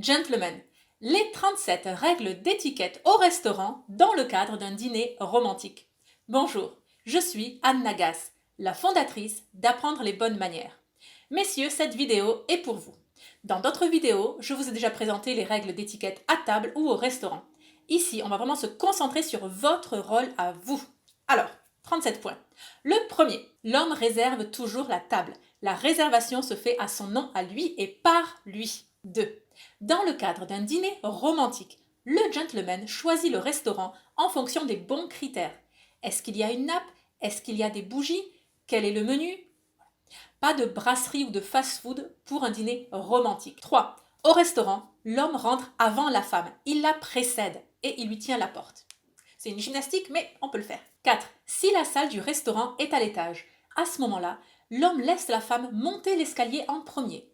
Gentlemen, les 37 règles d'étiquette au restaurant dans le cadre d'un dîner romantique. Bonjour, je suis Anne Nagas, la fondatrice d'Apprendre les bonnes manières. Messieurs, cette vidéo est pour vous. Dans d'autres vidéos, je vous ai déjà présenté les règles d'étiquette à table ou au restaurant. Ici, on va vraiment se concentrer sur votre rôle à vous. Alors, 37 points. Le premier, l'homme réserve toujours la table. La réservation se fait à son nom à lui et par lui. 2. Dans le cadre d'un dîner romantique, le gentleman choisit le restaurant en fonction des bons critères. Est-ce qu'il y a une nappe? Est-ce qu'il y a des bougies? Quel est le menu? Pas de brasserie ou de fast-food pour un dîner romantique. 3. Au restaurant, l'homme rentre avant la femme. Il la précède et il lui tient la porte. C'est une gymnastique, mais on peut le faire. 4. Si la salle du restaurant est à l'étage, à ce moment-là, l'homme laisse la femme monter l'escalier en premier.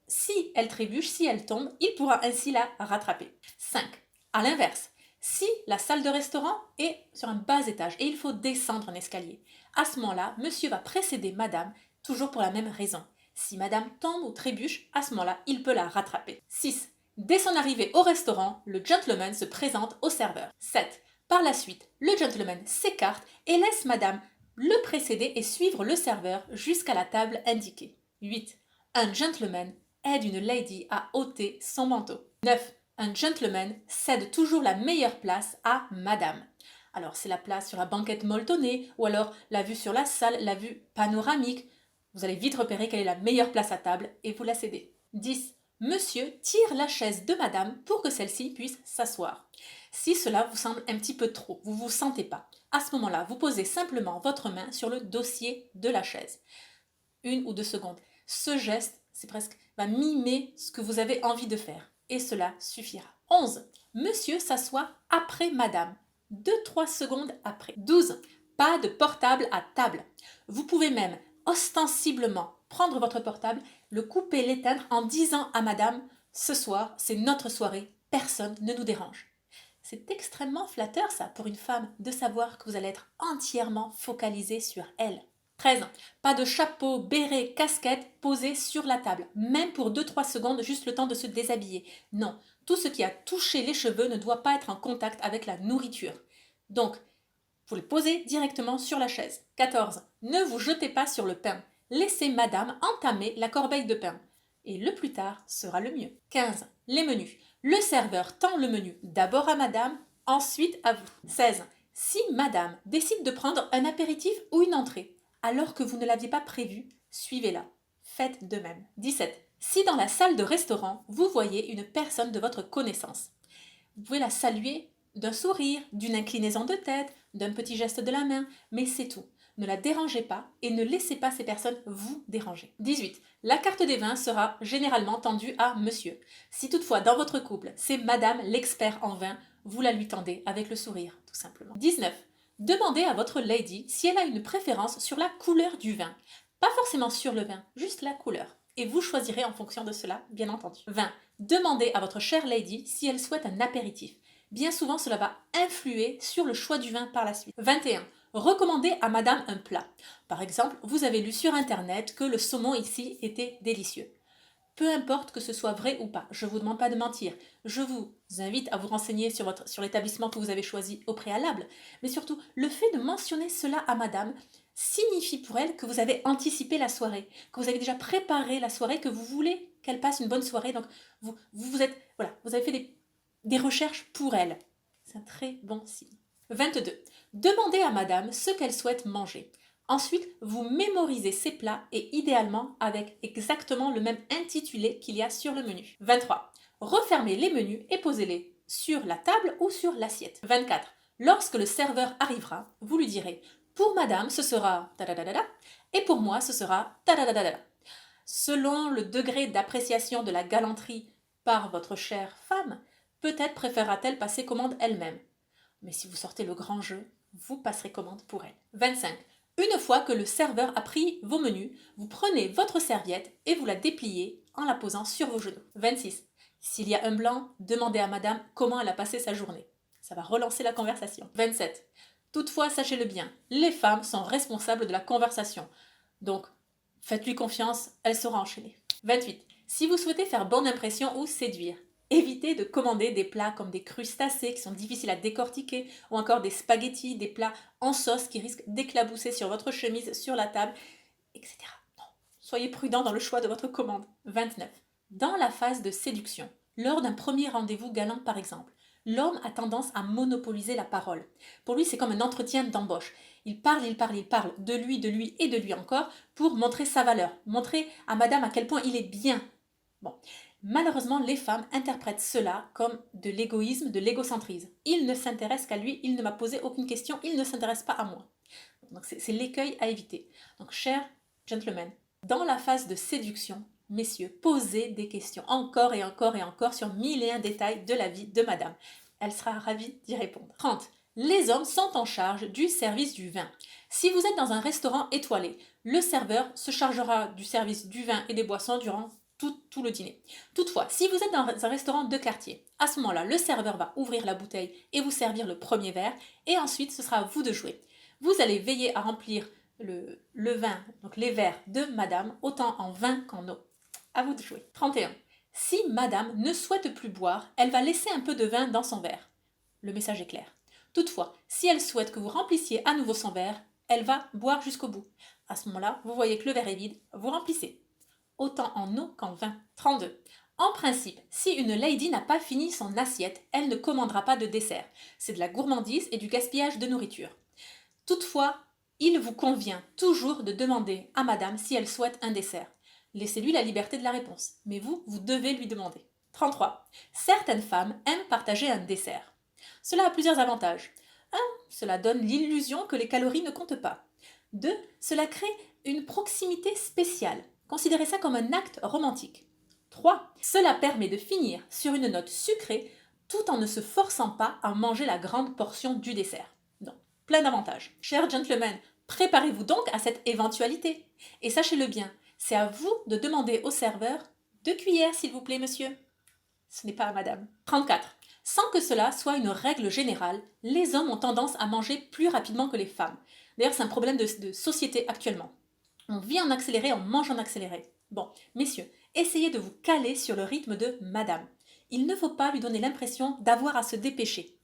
Si elle trébuche, si elle tombe, il pourra ainsi la rattraper. 5. À l'inverse, si la salle de restaurant est sur un bas étage et il faut descendre un escalier, à ce moment-là, monsieur va précéder madame, toujours pour la même raison. Si madame tombe ou trébuche, à ce moment-là, il peut la rattraper. 6. Dès son arrivée au restaurant, le gentleman se présente au serveur. 7. Par la suite, le gentleman s'écarte et laisse madame le précéder et suivre le serveur jusqu'à la table indiquée. 8. Un gentleman aide une lady à ôter son manteau. 9. Un gentleman cède toujours la meilleure place à madame. Alors c'est la place sur la banquette molletonnée ou alors la vue sur la salle, la vue panoramique. Vous allez vite repérer quelle est la meilleure place à table et vous la cédez. 10. Monsieur tire la chaise de madame pour que celle-ci puisse s'asseoir. Si cela vous semble un petit peu trop, vous ne vous sentez pas, à ce moment-là, vous posez simplement votre main sur le dossier de la chaise. 1 ou 2 secondes. Ce geste, c'est presque, va mimer ce que vous avez envie de faire. Et cela suffira. 11. Monsieur s'assoit après madame. 2-3 secondes après. 12. Pas de portable à table. Vous pouvez même ostensiblement prendre votre portable, le couper, l'éteindre en disant à madame « Ce soir, c'est notre soirée, personne ne nous dérange ». C'est extrêmement flatteur ça pour une femme de savoir que vous allez être entièrement focalisé sur elle. 13. Pas de chapeau, béret, casquette posé sur la table, même pour 2-3 secondes, juste le temps de se déshabiller. Non, tout ce qui a touché les cheveux ne doit pas être en contact avec la nourriture. Donc, vous le posez directement sur la chaise. 14. Ne vous jetez pas sur le pain. Laissez madame entamer la corbeille de pain. Et le plus tard sera le mieux. 15. Les menus. Le serveur tend le menu d'abord à madame, ensuite à vous. 16. Si madame décide de prendre un apéritif ou une entrée, alors que vous ne l'aviez pas prévu, suivez-la. Faites de même. 17. Si dans la salle de restaurant, vous voyez une personne de votre connaissance, vous pouvez la saluer d'un sourire, d'une inclinaison de tête, d'un petit geste de la main, mais c'est tout. Ne la dérangez pas et ne laissez pas ces personnes vous déranger. 18. La carte des vins sera généralement tendue à monsieur. Si toutefois dans votre couple, c'est madame l'expert en vin, vous la lui tendez avec le sourire, tout simplement. 19. Demandez à votre lady si elle a une préférence sur la couleur du vin. Pas forcément sur le vin, juste la couleur. Et vous choisirez en fonction de cela, bien entendu. 20. Demandez à votre chère lady si elle souhaite un apéritif. Bien souvent, cela va influer sur le choix du vin par la suite. 21. Recommandez à madame un plat. Par exemple, vous avez lu sur internet que le saumon ici était délicieux. Peu importe que ce soit vrai ou pas, je ne vous demande pas de mentir. Je vous invite à vous renseigner sur l'établissement que vous avez choisi au préalable. Mais surtout, le fait de mentionner cela à madame signifie pour elle que vous avez anticipé la soirée, que vous avez déjà préparé la soirée, que vous voulez qu'elle passe une bonne soirée. Donc, vous avez fait des recherches pour elle. C'est un très bon signe. 22. Demandez à madame ce qu'elle souhaite manger. Ensuite, vous mémorisez ces plats et idéalement avec exactement le même intitulé qu'il y a sur le menu. 23. Refermez les menus et posez-les sur la table ou sur l'assiette. 24. Lorsque le serveur arrivera, vous lui direz « Pour madame, ce sera ta-da-da-da-da et pour moi, ce sera ta-da-da-da-da ». Selon le degré d'appréciation de la galanterie par votre chère femme, peut-être préférera-t-elle passer commande elle-même. Mais si vous sortez le grand jeu, vous passerez commande pour elle. 25. Une fois que le serveur a pris vos menus, vous prenez votre serviette et vous la dépliez en la posant sur vos genoux. 26. S'il y a un blanc, demandez à madame comment elle a passé sa journée. Ça va relancer la conversation. 27. Toutefois, sachez-le bien, les femmes sont responsables de la conversation. Donc, faites-lui confiance, elle saura enchaîner. 28. Si vous souhaitez faire bonne impression ou séduire, Évitez de commander des plats comme des crustacés qui sont difficiles à décortiquer ou encore des spaghettis, des plats en sauce qui risquent d'éclabousser sur votre chemise, sur la table, etc. Non. Soyez prudent dans le choix de votre commande. 29. Dans la phase de séduction, lors d'un premier rendez-vous galant par exemple, l'homme a tendance à monopoliser la parole. Pour lui, c'est comme un entretien d'embauche. Il parle de lui et de lui encore pour montrer sa valeur, montrer à madame à quel point il est bien. Bon, malheureusement, les femmes interprètent cela comme de l'égoïsme, de l'égocentrisme. Il ne s'intéresse qu'à lui, il ne m'a posé aucune question, il ne s'intéresse pas à moi. Donc c'est l'écueil à éviter. Donc, chers gentlemen, dans la phase de séduction, messieurs, posez des questions encore et encore et encore sur 1001 détails de la vie de madame. Elle sera ravie d'y répondre. 30. Les hommes sont en charge du service du vin. Si vous êtes dans un restaurant étoilé, le serveur se chargera du service du vin et des boissons durant tout le dîner. Toutefois, si vous êtes dans un restaurant de quartier, à ce moment-là, le serveur va ouvrir la bouteille et vous servir le premier verre, et ensuite ce sera à vous de jouer. Vous allez veiller à remplir le vin, donc les verres de madame, autant en vin qu'en eau. À vous de jouer. 31. Si madame ne souhaite plus boire, elle va laisser un peu de vin dans son verre. Le message est clair. Toutefois, si elle souhaite que vous remplissiez à nouveau son verre, elle va boire jusqu'au bout. À ce moment-là, vous voyez que le verre est vide, vous remplissez. Autant en eau qu'en vin. 32. En principe, si une lady n'a pas fini son assiette, elle ne commandera pas de dessert. C'est de la gourmandise et du gaspillage de nourriture. Toutefois, il vous convient toujours de demander à madame si elle souhaite un dessert. Laissez-lui la liberté de la réponse, mais vous devez lui demander. 33. Certaines femmes aiment partager un dessert. Cela a plusieurs avantages. 1. Cela donne l'illusion que les calories ne comptent pas. 2. Cela crée une proximité spéciale. Considérez ça comme un acte romantique. 3. Cela permet de finir sur une note sucrée tout en ne se forçant pas à manger la grande portion du dessert. Donc, plein d'avantages. Chers gentlemen, préparez-vous donc à cette éventualité. Et sachez-le bien, c'est à vous de demander au serveur 2 cuillères s'il vous plaît monsieur. Ce n'est pas à madame. 34. Sans que cela soit une règle générale, les hommes ont tendance à manger plus rapidement que les femmes. D'ailleurs, c'est un problème de société actuellement. On vit en accéléré, on mange en accéléré. Bon, messieurs, essayez de vous caler sur le rythme de madame. Il ne faut pas lui donner l'impression d'avoir à se dépêcher.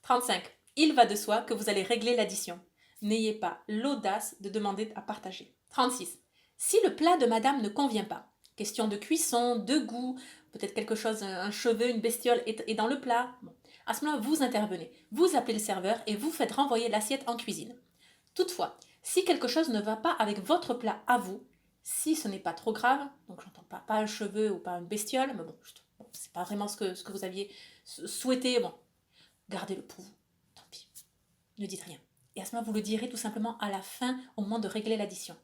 35. Il va de soi que vous allez régler l'addition. N'ayez pas l'audace de demander à partager. 36. Si le plat de madame ne convient pas, question de cuisson, de goût, peut-être quelque chose, un cheveu, une bestiole est dans le plat, bon. À ce moment-là, vous intervenez, vous appelez le serveur et vous faites renvoyer l'assiette en cuisine. Toutefois, si quelque chose ne va pas avec votre plat à vous, si ce n'est pas trop grave, donc j'entends pas un cheveu ou pas une bestiole, mais bon, c'est pas vraiment ce que vous aviez souhaité, bon, gardez-le pour vous, tant pis, ne dites rien. Et à ce moment, vous le direz tout simplement à la fin, au moment de régler l'addition.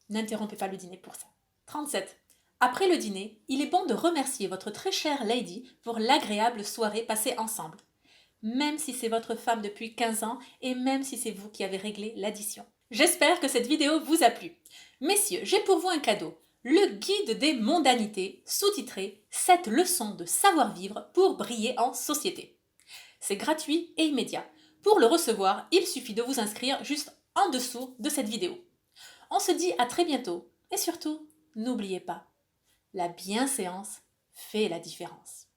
N'interrompez pas le dîner pour ça. 37. Après le dîner, il est bon de remercier votre très chère lady pour l'agréable soirée passée ensemble, même si c'est votre femme depuis 15 ans et même si c'est vous qui avez réglé l'addition. J'espère que cette vidéo vous a plu. Messieurs, j'ai pour vous un cadeau, le guide des mondanités, sous-titré 7 leçons de savoir-vivre pour briller en société. C'est gratuit et immédiat. Pour le recevoir, il suffit de vous inscrire juste en dessous de cette vidéo. On se dit à très bientôt et surtout, n'oubliez pas, la bienséance fait la différence.